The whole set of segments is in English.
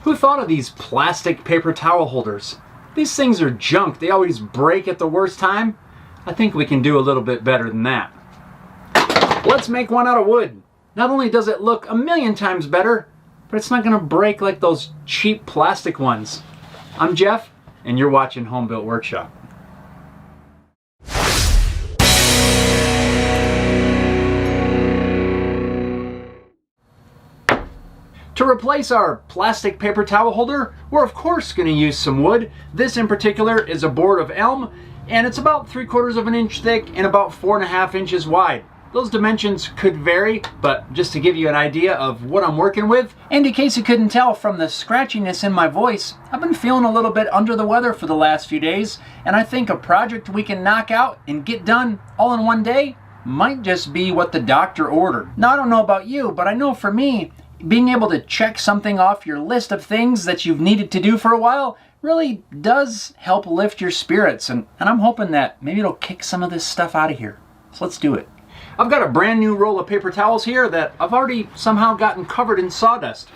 Who thought of these plastic paper towel holders? These things are junk. They always break at the worst time. I think we can do a little bit better than that. Let's make one out of wood. Not only does it look a million times better, but it's not going to break like those cheap plastic ones. I'm Jeff, and you're watching Home Built Workshop. To replace our plastic paper towel holder, we're of course going to use some wood. This in particular is a board of elm, and it's about 3/4 of an inch thick and about 4.5 inches wide. Those dimensions could vary, but just to give you an idea of what I'm working with, and in case you couldn't tell from the scratchiness in my voice, I've been feeling a little bit under the weather for the last few days, and I think a project we can knock out and get done all in one day might just be what the doctor ordered. Now, I don't know about you, but I know for me, being able to check something off your list of things that you've needed to do for a while really does help lift your spirits, and I'm hoping that maybe it'll kick some of this stuff out of here. So let's do it. I've got a brand new roll of paper towels here that I've already somehow gotten covered in sawdust.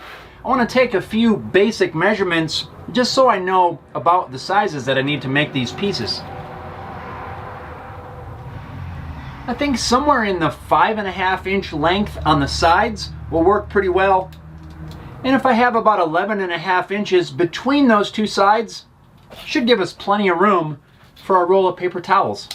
I want to take a few basic measurements just so I know about the sizes that I need to make these pieces. I think somewhere in the 5.5 inch length on the sides will work pretty well. And if I have about 11.5 inches between those two sides, should give us plenty of room for our roll of paper towels.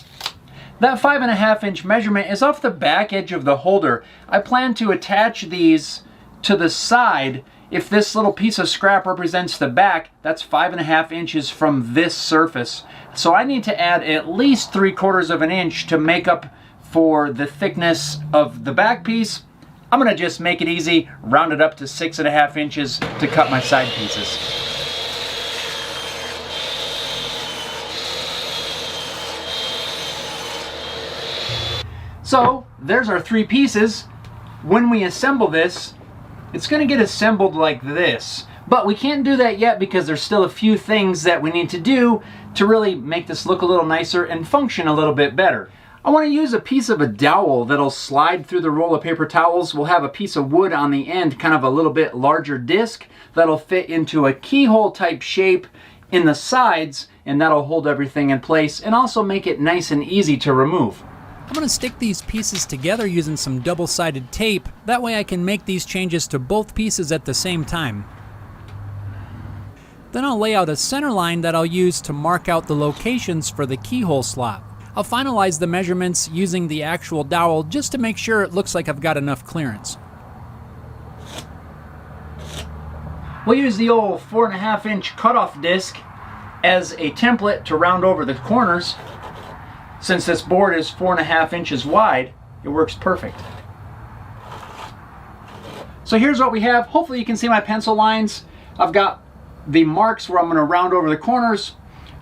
That 5.5 inch measurement is off the back edge of the holder. I plan to attach these to the side. If this little piece of scrap represents the back, that's 5.5 inches from this surface. So I need to add at least 3/4 of an inch to make up for the thickness of the back piece. I'm gonna just make it easy, round it up to 6.5 inches to cut my side pieces. So there's our 3 pieces. When we assemble this, it's gonna get assembled like this. But we can't do that yet because there's still a few things that we need to do to really make this look a little nicer and function a little bit better. I want to use a piece of a dowel that'll slide through the roll of paper towels. We'll have a piece of wood on the end, kind of a little bit larger disc that'll fit into a keyhole type shape in the sides, and that'll hold everything in place and also make it nice and easy to remove. I'm going to stick these pieces together using some double-sided tape. That way I can make these changes to both pieces at the same time. Then I'll lay out a center line that I'll use to mark out the locations for the keyhole slot. I'll finalize the measurements using the actual dowel just to make sure it looks like I've got enough clearance. We'll use the old 4.5 inch cutoff disc as a template to round over the corners. Since this board is 4.5 inches wide, it works perfect. So here's what we have. Hopefully you can see my pencil lines. I've got the marks where I'm going to round over the corners.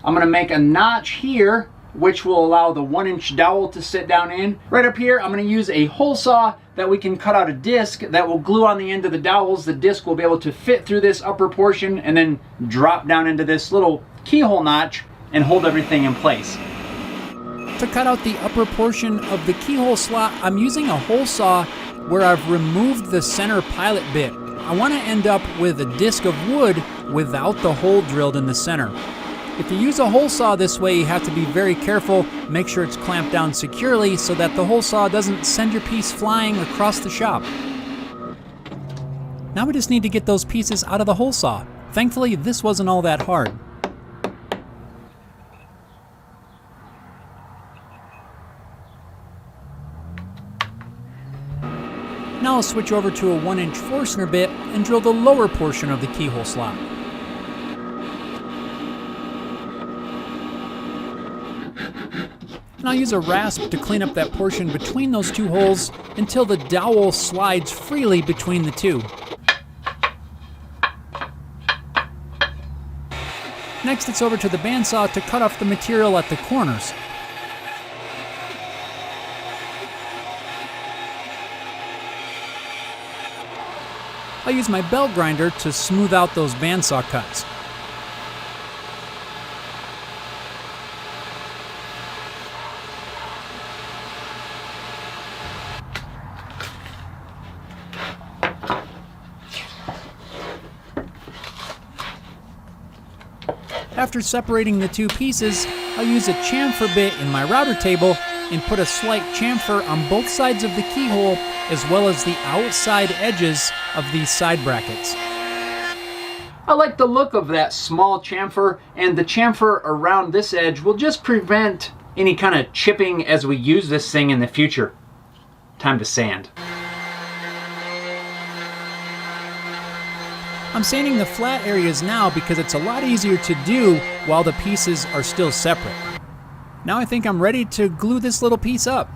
I'm going to make a notch here, which will allow the 1 inch dowel to sit down in. Right up here, I'm going to use a hole saw that we can cut out a disc that will glue on the end of the dowels. The disc will be able to fit through this upper portion and then drop down into this little keyhole notch and hold everything in place. To cut out the upper portion of the keyhole slot, I'm using a hole saw where I've removed the center pilot bit. I want to end up with a disc of wood without the hole drilled in the center. If you use a hole saw this way, you have to be very careful. Make sure it's clamped down securely so that the hole saw doesn't send your piece flying across the shop. Now we just need to get those pieces out of the hole saw. Thankfully, this wasn't all that hard. Now I'll switch over to a 1 inch Forstner bit and drill the lower portion of the keyhole slot. And I'll use a rasp to clean up that portion between those two holes until the dowel slides freely between the two. Next, it's over to the bandsaw to cut off the material at the corners. I'll use my belt grinder to smooth out those bandsaw cuts. After separating the two pieces, I'll use a chamfer bit in my router table and put a slight chamfer on both sides of the keyhole as well as the outside edges of these side brackets. I like the look of that small chamfer, and the chamfer around this edge will just prevent any kind of chipping as we use this thing in the future. Time to sand. I'm sanding the flat areas now because it's a lot easier to do while the pieces are still separate. Now I think I'm ready to glue this little piece up.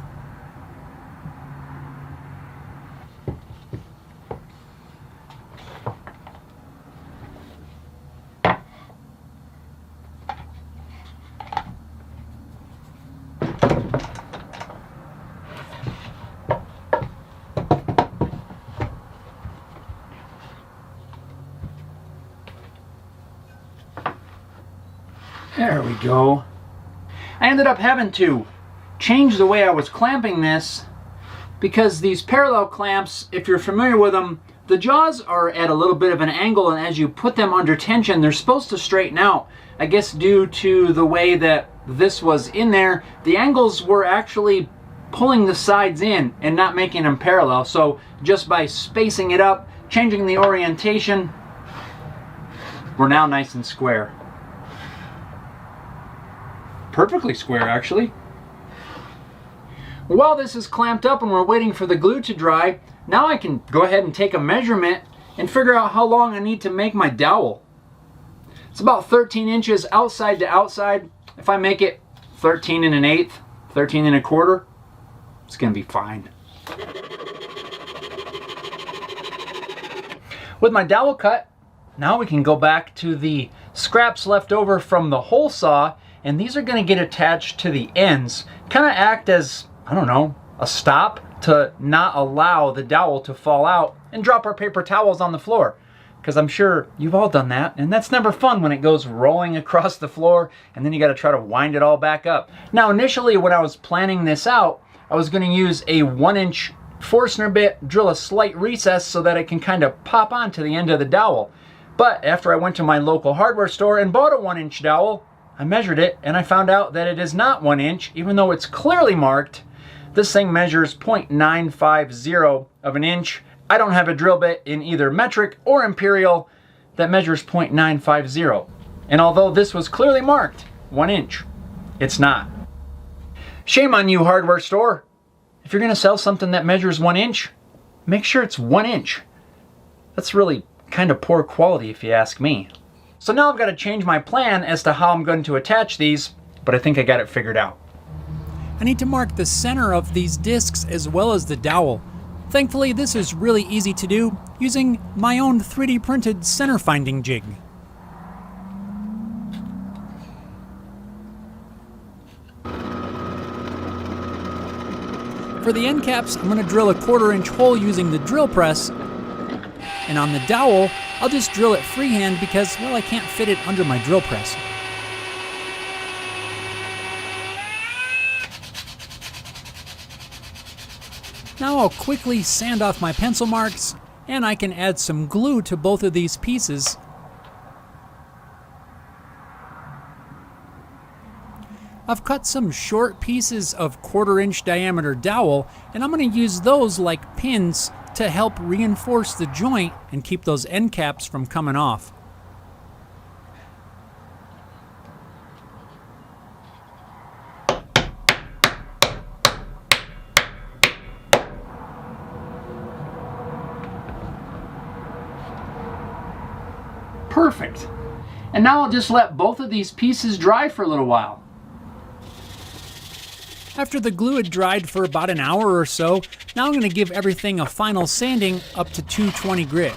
There we go. I ended up having to change the way I was clamping this because these parallel clamps, if you're familiar with them, the jaws are at a little bit of an angle, and as you put them under tension, they're supposed to straighten out. I guess due to the way that this was in there, the angles were actually pulling the sides in and not making them parallel. So just by spacing it up, changing the orientation, we're now nice and square. Perfectly square, actually. While this is clamped up and we're waiting for the glue to dry, now I can go ahead and take a measurement and figure out how long I need to make my dowel. It's about 13 inches outside to outside. If I make it 13 and an eighth, 13 and a quarter, it's gonna be fine. With my dowel cut, now we can go back to the scraps left over from the hole saw, and these are going to get attached to the ends, kind of act as, I don't know, a stop to not allow the dowel to fall out and drop our paper towels on the floor. Because I'm sure you've all done that, and that's never fun when it goes rolling across the floor and then you got to try to wind it all back up. Now initially when I was planning this out, I was going to use a 1-inch Forstner bit, drill a slight recess so that it can kind of pop onto the end of the dowel. But after I went to my local hardware store and bought a 1-inch dowel, I measured it and I found out that it is not 1 inch, even though it's clearly marked. This thing measures 0.950 of an inch. I don't have a drill bit in either metric or imperial that measures 0.950. And although this was clearly marked 1 inch, it's not. Shame on you, hardware store. If you're going to sell something that measures 1 inch, make sure it's 1 inch. That's really kind of poor quality if you ask me. So now I've got to change my plan as to how I'm going to attach these, but I think I got it figured out. I need to mark the center of these discs as well as the dowel. Thankfully, this is really easy to do using my own 3D printed center finding jig. For the end caps, I'm going to drill a 1/4 inch hole using the drill press, and on the dowel, I'll just drill it freehand because, well, I can't fit it under my drill press. Now I'll quickly sand off my pencil marks, and I can add some glue to both of these pieces. I've cut some short pieces of 1/4 inch diameter dowel, and I'm going to use those like pins to help reinforce the joint and keep those end caps from coming off. Perfect. And now I'll just let both of these pieces dry for a little while. After the glue had dried for about an hour or so, now I'm going to give everything a final sanding up to 220 grit.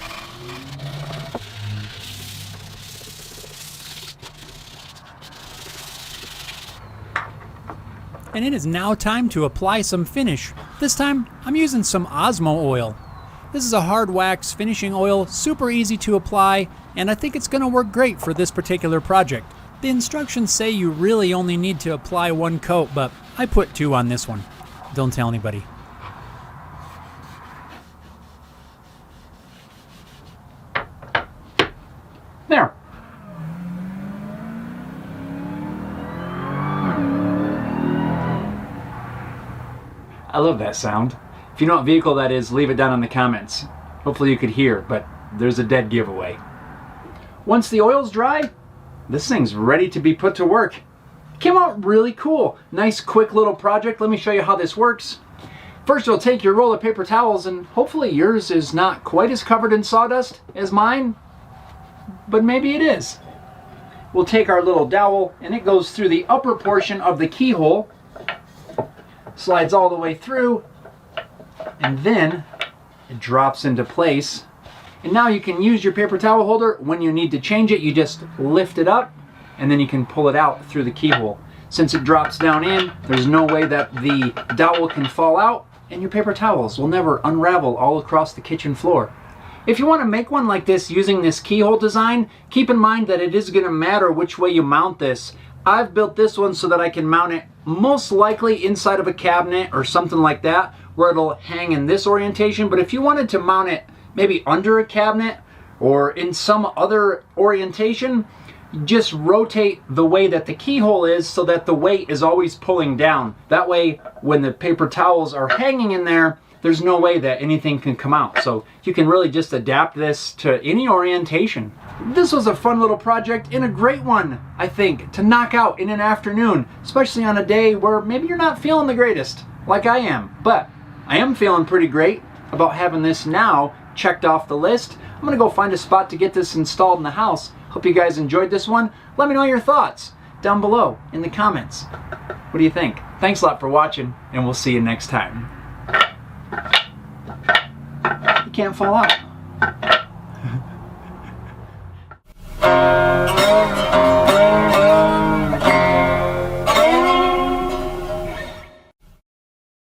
And it is now time to apply some finish. This time, I'm using some Osmo oil. This is a hard wax finishing oil, super easy to apply, and I think it's going to work great for this particular project. The instructions say you really only need to apply 1 coat, but I put 2 on this one. Don't tell anybody. There. I love that sound. If you know what vehicle that is, leave it down in the comments. Hopefully you could hear, but there's a dead giveaway. Once the oil's dry, this thing's ready to be put to work. Came out really cool. Nice quick little project. Let me show you how this works. First, you'll take your roll of paper towels, and hopefully yours is not quite as covered in sawdust as mine, but maybe it is. We'll take our little dowel, and it goes through the upper portion of the keyhole, slides all the way through, and then it drops into place. And now you can use your paper towel holder. When you need to change it, you just lift it up, and then you can pull it out through the keyhole. Since it drops down in, there's no way that the dowel can fall out, and your paper towels will never unravel all across the kitchen floor. If you want to make one like this using this keyhole design, keep in mind that it is going to matter which way you mount this. I've built this one so that I can mount it most likely inside of a cabinet or something like that, where it'll hang in this orientation. But if you wanted to mount it maybe under a cabinet or in some other orientation, just rotate the way that the keyhole is so that the weight is always pulling down. That way, when the paper towels are hanging in there, there's no way that anything can come out. So you can really just adapt this to any orientation. This was a fun little project and a great one, I think, to knock out in an afternoon, especially on a day where maybe you're not feeling the greatest, like I am. But I am feeling pretty great about having this now checked off the list. I'm gonna go find a spot to get this installed in the house. Hope you guys enjoyed this one. Let me know your thoughts down below in the comments. What do you think? Thanks a lot for watching, and we'll see you next time. You can't fall out.